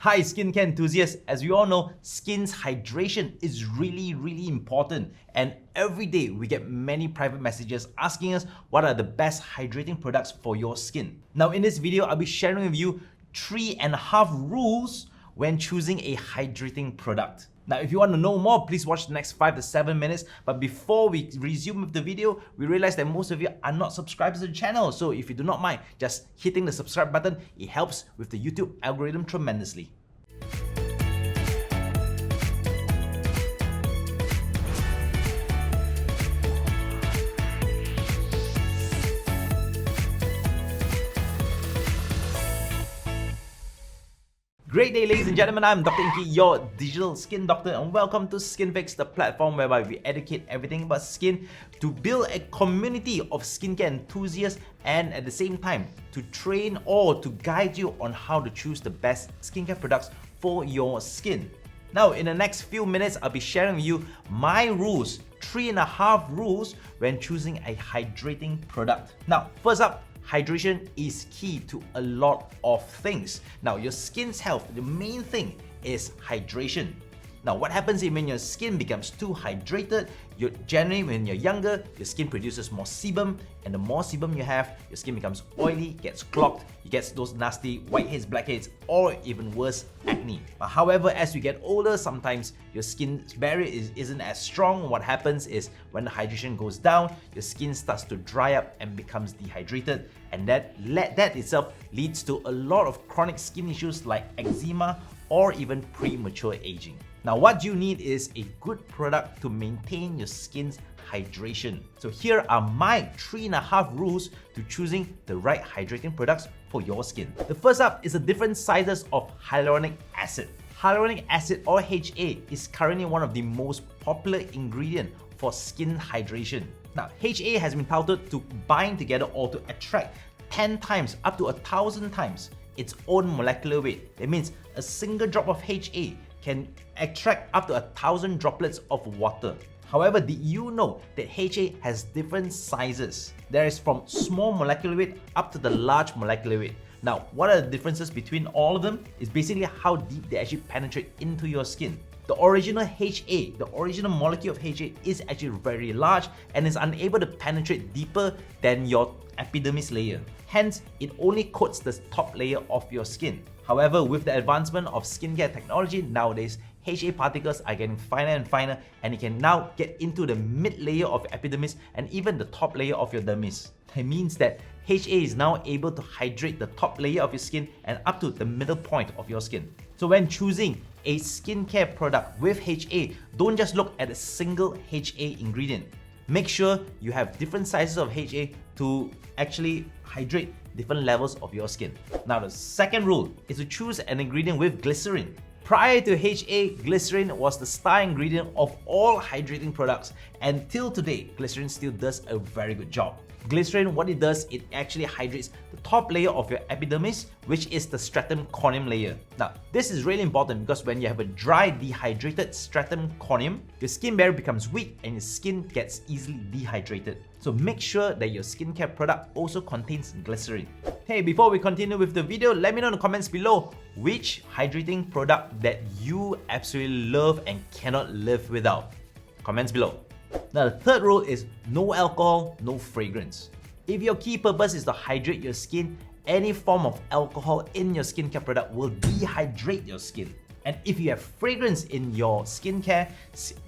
Hi skincare enthusiasts, as we all know, skin's hydration is really important, and every day we get many private messages asking us what are the best hydrating products for your skin. Now in this video, I'll be sharing with you 3.5 rules when choosing a hydrating product. Now, if you want to know more, please watch the next 5 to 7 minutes. But before we resume with the video, we realize that most of you are not subscribed to the channel. So if you do not mind just hitting the subscribe button, it helps with the YouTube algorithm tremendously. Great day, ladies and gentlemen. I'm Dr Ingky, your digital skin doctor, and welcome to Skynfyx, the platform whereby we educate everything about skin to build a community of skincare enthusiasts and at the same time to train or to guide you on how to choose the best skincare products for your skin. Now, in the next few minutes, I'll be sharing with you my rules, 3.5 rules when choosing a hydrating product. Now, first up, hydration is key to a lot of things. Now, your skin's health, the main thing is hydration. Now, what happens when your skin becomes too hydrated? Generally, when you're younger, your skin produces more sebum, and the more sebum you have, your skin becomes oily, gets clogged, you get those nasty whiteheads, blackheads, or even worse, acne. However, as you get older, sometimes your skin's barrier isn't as strong. What happens is when the hydration goes down, your skin starts to dry up and becomes dehydrated, and that itself leads to a lot of chronic skin issues like eczema or even premature aging. Now, what you need is a good product to maintain your skin's hydration. So here are my 3.5 rules to choosing the right hydrating products for your skin. The first up is the different sizes of hyaluronic acid. Hyaluronic acid, or HA, is currently one of the most popular ingredients for skin hydration. Now, HA has been touted to bind together or to attract 10 times up to 1,000 times its own molecular weight. That means a single drop of HA can attract up to 1,000 droplets of water. However, did you know that HA has different sizes? There is from small molecular weight up to the large molecular weight. Now, what are the differences between all of them? Is basically how deep they actually penetrate into your skin. The original HA, the original molecule of HA, is actually very large and is unable to penetrate deeper than your epidermis layer. Hence, it only coats the top layer of your skin. However, with the advancement of skincare technology nowadays, HA particles are getting finer and finer, and it can now get into the mid layer of epidermis and even the top layer of your dermis. It means that HA is now able to hydrate the top layer of your skin and up to the middle point of your skin. So when choosing a skincare product with HA, don't just look at a single HA ingredient. Make sure you have different sizes of HA to actually hydrate different levels of your skin. Now, the second rule is to choose an ingredient with glycerin. Prior to HA, glycerin was the star ingredient of all hydrating products, and till today, glycerin still does a very good job. Glycerin, what it does, it actually hydrates the top layer of your epidermis, which is the stratum corneum layer. Now, this is really important because when you have a dry, dehydrated stratum corneum, your skin barrier becomes weak and your skin gets easily dehydrated. So make sure that your skincare product also contains glycerin. Hey, before we continue with the video, let me know in the comments below which hydrating product that you absolutely love and cannot live without. Comments below. Now, the third rule is no alcohol, no fragrance. If your key purpose is to hydrate your skin, any form of alcohol in your skincare product will dehydrate your skin. And if you have fragrance in your skincare,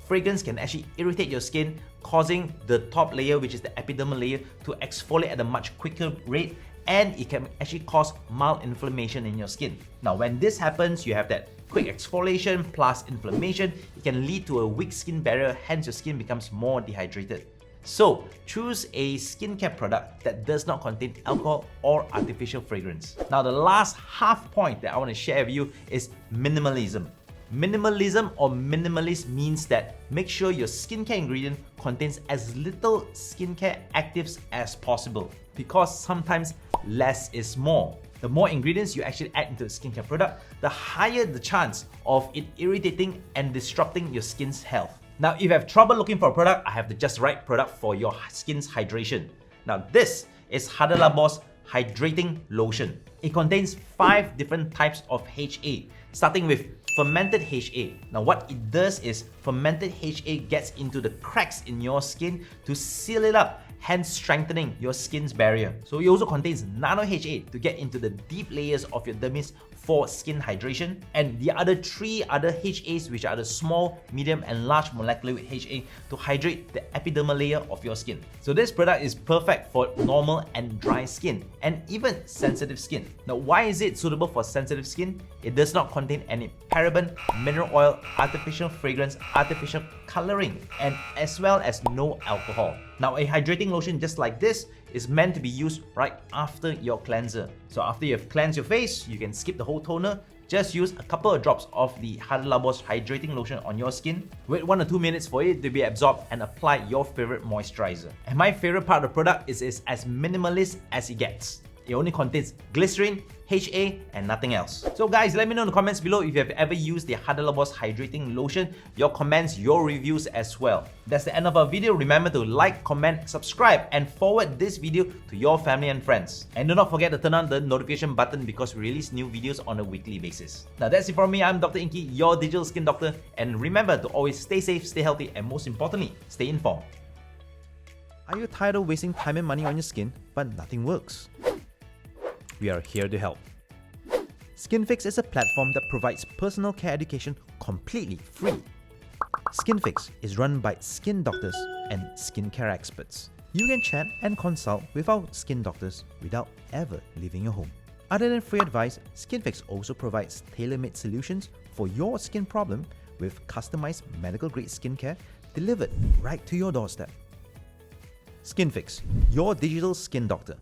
fragrance can actually irritate your skin, causing the top layer, which is the epidermal layer, to exfoliate at a much quicker rate, and it can actually cause mild inflammation in your skin. Now, when this happens, you have that quick exfoliation plus inflammation. It can lead to a weak skin barrier, hence your skin becomes more dehydrated. So, choose a skincare product that does not contain alcohol or artificial fragrance. Now, the last half point that I want to share with you is minimalism. Minimalism or minimalist means that make sure your skincare ingredient contains as little skincare actives as possible, because sometimes less is more. The more ingredients you actually add into a skincare product, the higher the chance of it irritating and disrupting your skin's health. Now, if you have trouble looking for a product, I have the just right product for your skin's hydration. Now, this is Hada Labo's Hydrating Lotion. It contains 5 different types of HA, starting with fermented HA. Now what it does is fermented HA gets into the cracks in your skin to seal it up, hence strengthening your skin's barrier. So it also contains nano HA to get into the deep layers of your dermis for skin hydration, and the other 3 other HAs, which are the small, medium and large molecular weight HA, to hydrate the epidermal layer of your skin. So this product is perfect for normal and dry skin, and even sensitive skin. Now why is it suitable for sensitive skin? It does not contain any paraben, mineral oil, artificial fragrance, artificial coloring, and as well as no alcohol. Now a hydrating lotion just like this is meant to be used right after your cleanser. So after you have cleansed your face, you can skip the whole toner. Just use a couple of drops of the Labo's hydrating lotion on your skin. Wait 1 or 2 minutes for it to be absorbed and apply your favorite moisturizer. And my favorite part of the product is it's as minimalist as it gets. It only contains glycerin, HA, and nothing else. So guys, let me know in the comments below if you have ever used the Labo's hydrating lotion, your comments, your reviews as well. That's the end of our video. Remember to like, comment, subscribe, and forward this video to your family and friends. And do not forget to turn on the notification button because we release new videos on a weekly basis. Now that's it from me. I'm Dr. Ingky, your digital skin doctor. And remember to always stay safe, stay healthy, and most importantly, stay informed. Are you tired of wasting time and money on your skin, but nothing works? We are here to help. Skynfyx is a platform that provides personal care education completely free. Skynfyx is run by skin doctors and skincare experts. You can chat and consult with our skin doctors without ever leaving your home. Other than free advice, Skynfyx also provides tailor-made solutions for your skin problem with customized medical-grade skincare delivered right to your doorstep. Skynfyx, your digital skin doctor.